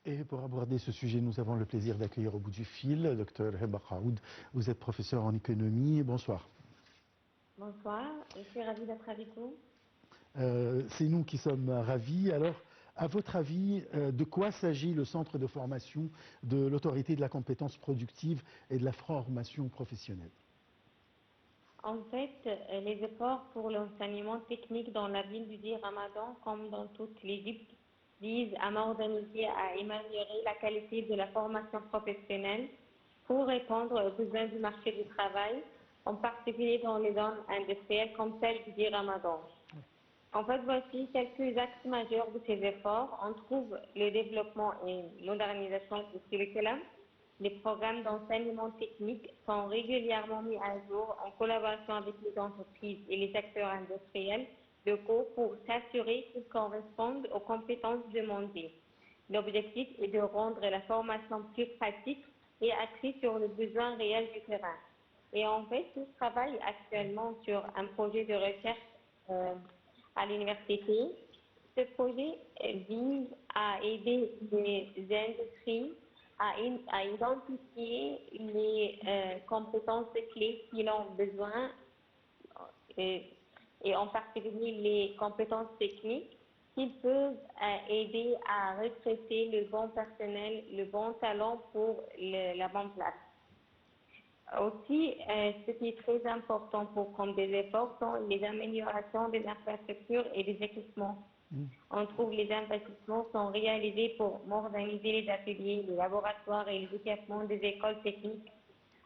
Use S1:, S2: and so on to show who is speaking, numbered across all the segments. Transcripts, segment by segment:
S1: Et pour aborder ce sujet, nous avons le plaisir d'accueillir au bout du fil le Dr Heba Kaoud. Vous êtes professeur en économie. Bonsoir.
S2: Bonsoir, je suis ravie d'être avec vous.
S1: C'est nous qui sommes ravis. Alors, à votre avis, de quoi s'agit le centre de formation de l'autorité de la compétence productive et de la formation professionnelle?
S2: En fait, les efforts pour l'enseignement technique dans la ville du Ramadan, comme dans toute l'Égypte, visent à moderniser, à améliorer la qualité de la formation professionnelle pour répondre aux besoins du marché du travail, en particulier dans les zones industrielles comme celle du Ramadan. En fait, voici quelques axes majeurs de ces efforts. On trouve le développement et modernisation du curriculum. Les programmes d'enseignement technique sont régulièrement mis à jour en collaboration avec les entreprises et les secteurs industriels locaux pour s'assurer qu'ils correspondent aux compétences demandées. L'objectif est de rendre la formation plus pratique et axée sur le besoin réel du terrain. Et en fait, je travaille actuellement sur un projet de recherche à l'université. Ce projet vise à aider les industries à identifier les compétences clés qu'ils ont besoin et en particulier les compétences techniques qui peuvent aider à recruter le bon personnel, le bon talent pour la bonne place. Aussi, ce qui est très important pour prendre des efforts sont les améliorations des infrastructures et des équipements. On trouve les investissements sont réalisés pour moderniser les ateliers, les laboratoires et les équipements des écoles techniques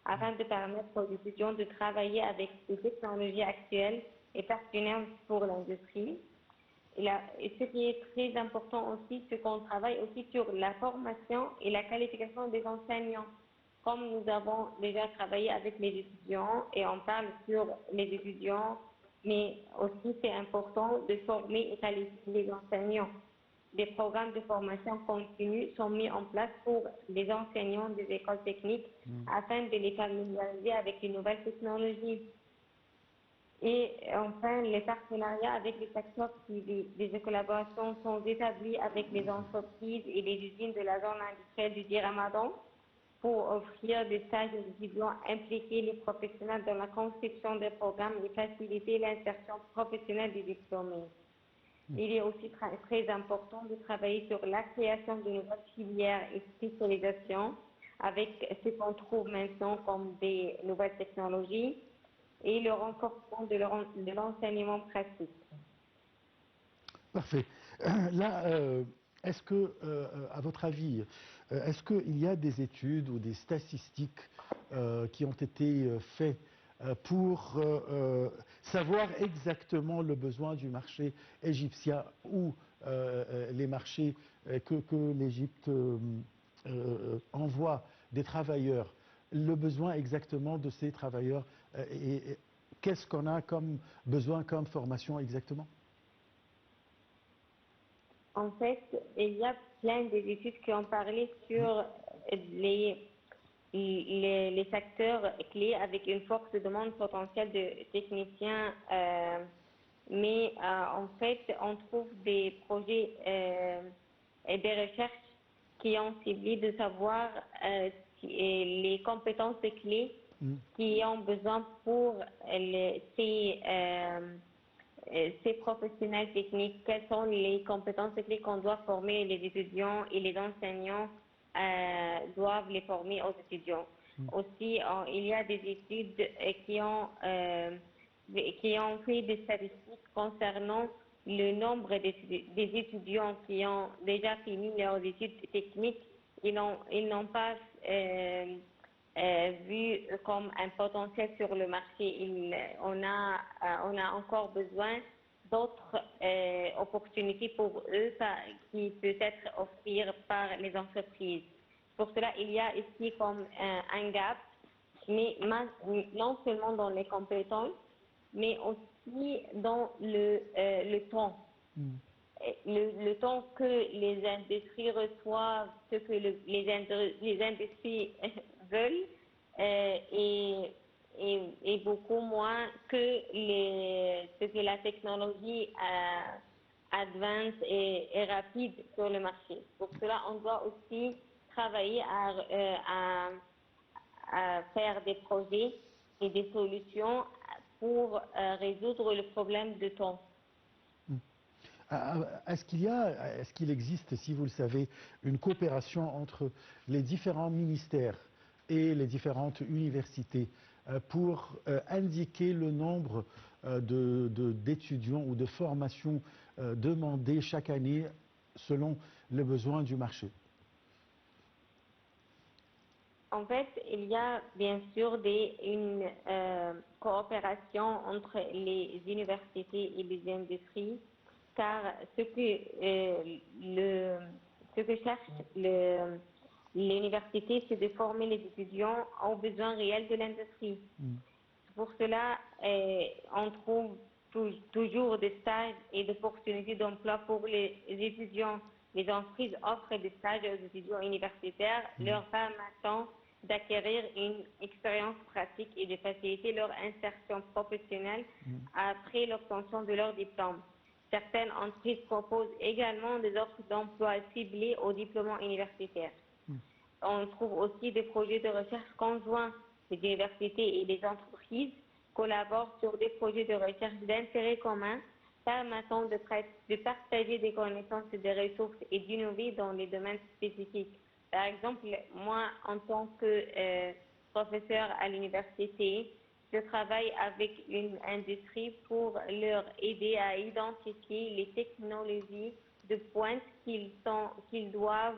S2: afin de permettre aux étudiants de travailler avec les technologies actuelles et pertinentes pour l'industrie. Et ce qui est très important aussi, c'est qu'on travaille aussi sur la formation et la qualification des enseignants. Comme nous avons déjà travaillé avec les étudiants et on parle sur les étudiants, mais aussi c'est important de former et qualifier les enseignants. Des programmes de formation continue sont mis en place pour les enseignants des écoles techniques afin de les familiariser avec les nouvelles technologies. Et enfin, les partenariats avec les secteurs privés, des collaborations sont établies avec les entreprises et les usines de la zone industrielle du Ramadan pour offrir des stages aux étudiants, impliquer les professionnels dans la conception des programmes et faciliter l'insertion professionnelle des diplômés. Il est aussi très important de travailler sur la création de nouvelles filières et spécialisations avec ce qu'on trouve maintenant comme des nouvelles technologies et le renforcement de l'enseignement pratique.
S1: Parfait. Là, est-ce que, à votre avis, est-ce qu'il y a des études ou des statistiques qui ont été faites pour savoir exactement le besoin du marché égyptien ou les marchés que l'Égypte envoie des travailleurs, le besoin exactement de ces travailleurs et qu'est-ce qu'on a comme besoin, comme formation exactement?
S2: En fait, il y a plein d'études qui ont parlé sur les secteurs clés avec une forte demande potentielle de techniciens, mais en fait, on trouve des projets et des recherches qui ont ciblé de savoir les compétences clés qui ont besoin pour ces professionnels techniques, quelles sont les compétences techniques qu'on doit former les étudiants et les enseignants doivent les former aux étudiants. Aussi, il y a des études qui ont fait des statistiques concernant le nombre des étudiants qui ont déjà fini leurs études techniques. Ils n'ont pas vu comme un potentiel sur le marché. On a encore besoin d'autres opportunités pour eux qui peut être offertes par les entreprises. Pour cela, il y a ici comme un gap, mais non seulement dans les compétences, mais aussi dans le temps. Le temps que les industries reçoivent, ce que les industries veulent, et beaucoup moins que ce que la technologie advanced et rapide sur le marché. Pour cela, on doit aussi travailler à faire des projets et des solutions pour résoudre le problème de temps.
S1: Est-ce qu'il existe, si vous le savez, une coopération entre les différents ministères et les différentes universités pour indiquer le nombre d'étudiants ou de formations demandées chaque année selon les besoins du marché?
S2: En fait, il y a bien sûr une coopération entre les universités et les industries, car ce que cherche l'université, c'est de former les étudiants aux besoins réels de l'industrie. Pour cela, on trouve toujours des stages et des opportunités d'emploi pour les étudiants. Les entreprises offrent des stages aux étudiants universitaires, leur permettant d'acquérir une expérience pratique et de faciliter leur insertion professionnelle après l'obtention de leur diplôme. Certaines entreprises proposent également des offres d'emploi ciblées aux diplômés universitaires. On trouve aussi des projets de recherche conjoints. Les universités et les entreprises collaborent sur des projets de recherche d'intérêt commun permettant de partager des connaissances et des ressources et d'innover dans les domaines spécifiques. Par exemple, moi, en tant que professeur à l'université, je travaille avec une industrie pour leur aider à identifier les technologies de pointe qu'ils doivent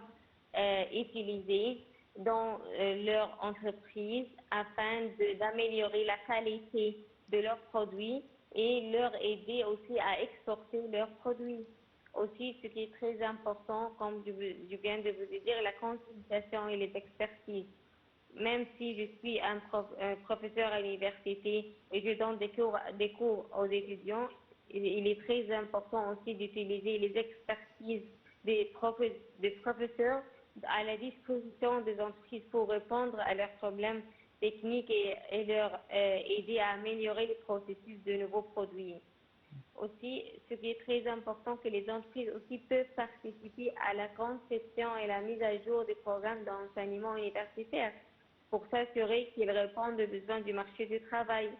S2: utiliser dans leur entreprise afin d'améliorer la qualité de leurs produits et leur aider aussi à exporter leurs produits. Aussi, ce qui est très important, comme je viens de vous dire, la consultation et les expertises. Même si je suis un professeur à l'université et je donne des cours aux étudiants, il est très important aussi d'utiliser les expertises des professeurs à la disposition des entreprises pour répondre à leurs problèmes techniques et leur aider à améliorer les processus de nouveaux produits. Aussi, ce qui est très important, que les entreprises aussi peuvent participer à la conception et la mise à jour des programmes d'enseignement universitaire pour s'assurer qu'ils répondent aux besoins du marché du travail.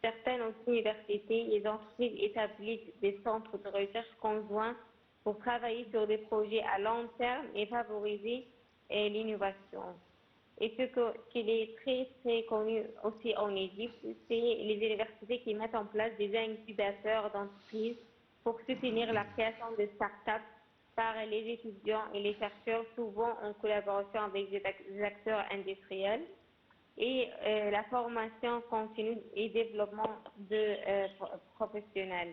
S2: Certaines universités et les entreprises établissent des centres de recherche conjoints pour travailler sur des projets à long terme et favoriser l'innovation. Et qui est très, très connu aussi en Égypte, c'est les universités qui mettent en place des incubateurs d'entreprises pour soutenir la création de start-up par les étudiants et les chercheurs, souvent en collaboration avec des acteurs industriels. Et la formation continue et développement de professionnels.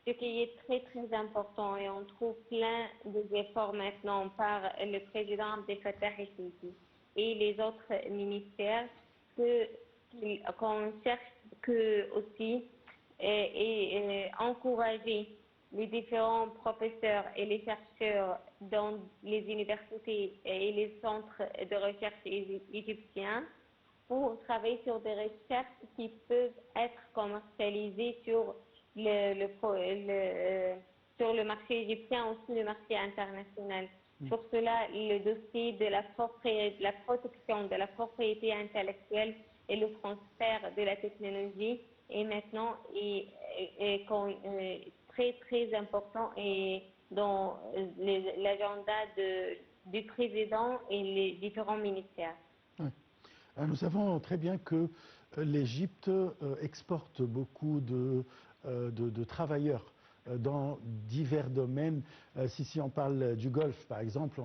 S2: Ce qui est très très important, et on trouve plein d'efforts maintenant par le président Abdel Fattah el-Sisi et les autres ministères qu'on cherche aussi encourager les différents professeurs et les chercheurs dans les universités et les centres de recherche égyptiens pour travailler sur des recherches qui peuvent être commercialisées sur sur le marché égyptien, aussi le marché international. Pour cela, le dossier de la protection de la propriété intellectuelle et le transfert de la technologie est maintenant très très important et dans l'agenda du président et les différents ministères.
S1: Nous savons très bien que l'Égypte exporte beaucoup de travailleurs dans divers domaines. Si on parle du Golfe, par exemple,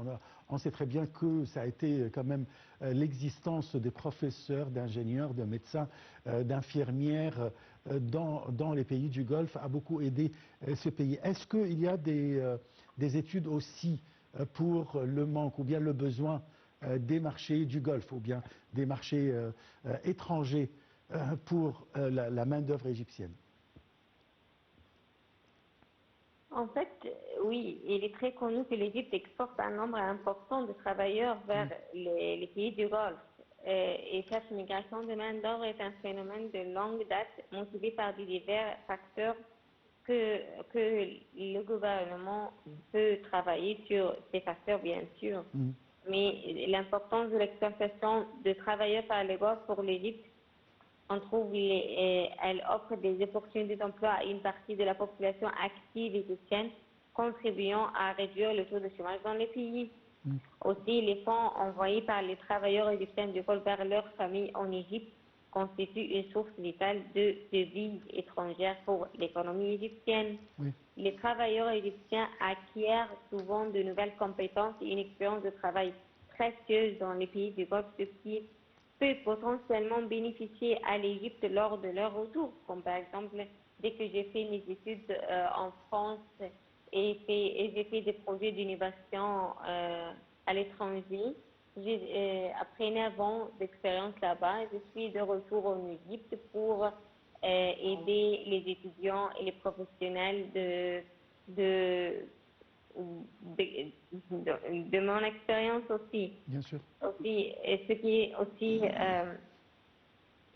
S1: on sait très bien que ça a été quand même l'existence des professeurs, d'ingénieurs, de médecins, d'infirmières dans les pays du Golfe a beaucoup aidé ce pays. Est-ce qu'il y a des études aussi pour le manque ou bien le besoin des marchés du Golfe ou bien des marchés étrangers pour la main-d'œuvre égyptienne?
S2: En fait, oui, il est très connu que l'Égypte exporte un nombre important de travailleurs vers les pays du Golfe. Et cette migration de main-d'œuvre est un phénomène de longue date motivé par divers facteurs que le gouvernement peut travailler sur ces facteurs, bien sûr. Mais l'importance de l'exploitation de travailleurs par le Golfe pour l'Égypte, on trouve elle offre des opportunités d'emploi à une partie de la population active égyptienne, contribuant à réduire le taux de chômage dans le pays. Aussi, les fonds envoyés par les travailleurs égyptiens du Golfe vers leurs familles en Égypte constituent une source vitale de devises étrangères pour l'économie égyptienne.
S1: Oui.
S2: Les travailleurs égyptiens acquièrent souvent de nouvelles compétences et une expérience de travail précieuse dans les pays du Golfe, ce qui peut potentiellement bénéficier à l'Égypte lors de leur retour. Comme par exemple, dès que j'ai fait mes études en France et j'ai fait des projets d'innovation à l'étranger, après 9 ans d'expérience là-bas, je suis de retour en Égypte pour aider les étudiants et les professionnels de mon expérience aussi.
S1: Bien sûr.
S2: Aussi, et ce qui est aussi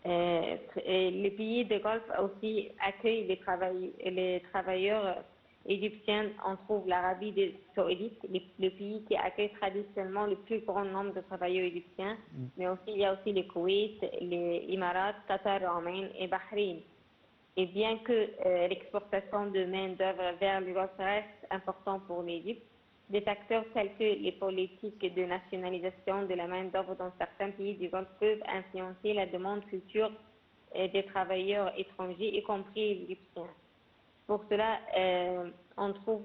S2: les pays de Golfe aussi accueillent les travailleurs égyptiens. On trouve l'Arabie Saoudite, le pays qui accueille traditionnellement le plus grand nombre de travailleurs égyptiens, mais aussi il y a aussi le Koweït, les Émirats, Qatar, Oman et Bahreïn. Et bien que l'exportation de main-d'œuvre vers le Golfe reste important pour l'Égypte, des facteurs tels que les politiques de nationalisation de la main-d'œuvre dans certains pays du Golfe peuvent influencer la demande future des travailleurs étrangers, y compris égyptiens. Pour cela, on trouve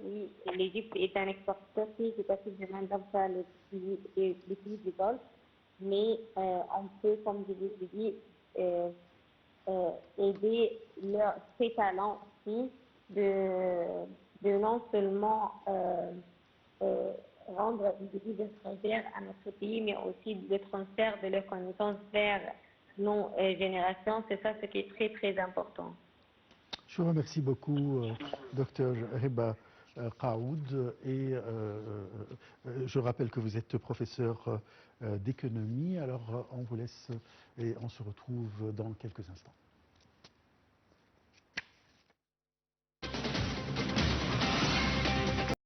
S2: que l'Égypte est un exportateur significatif de main-d'œuvre vers les pays du Golfe, mais on peut, comme je vous l'ai dit, aider ces talents aussi de non seulement rendre des devises étrangères à notre pays, mais aussi le transfert de leurs connaissances vers nos générations. C'est ça ce qui est très, très important.
S1: Je vous remercie beaucoup, Dr Reba Qaoud, et je rappelle que vous êtes professeur d'économie. Alors, on vous laisse et on se retrouve dans quelques instants.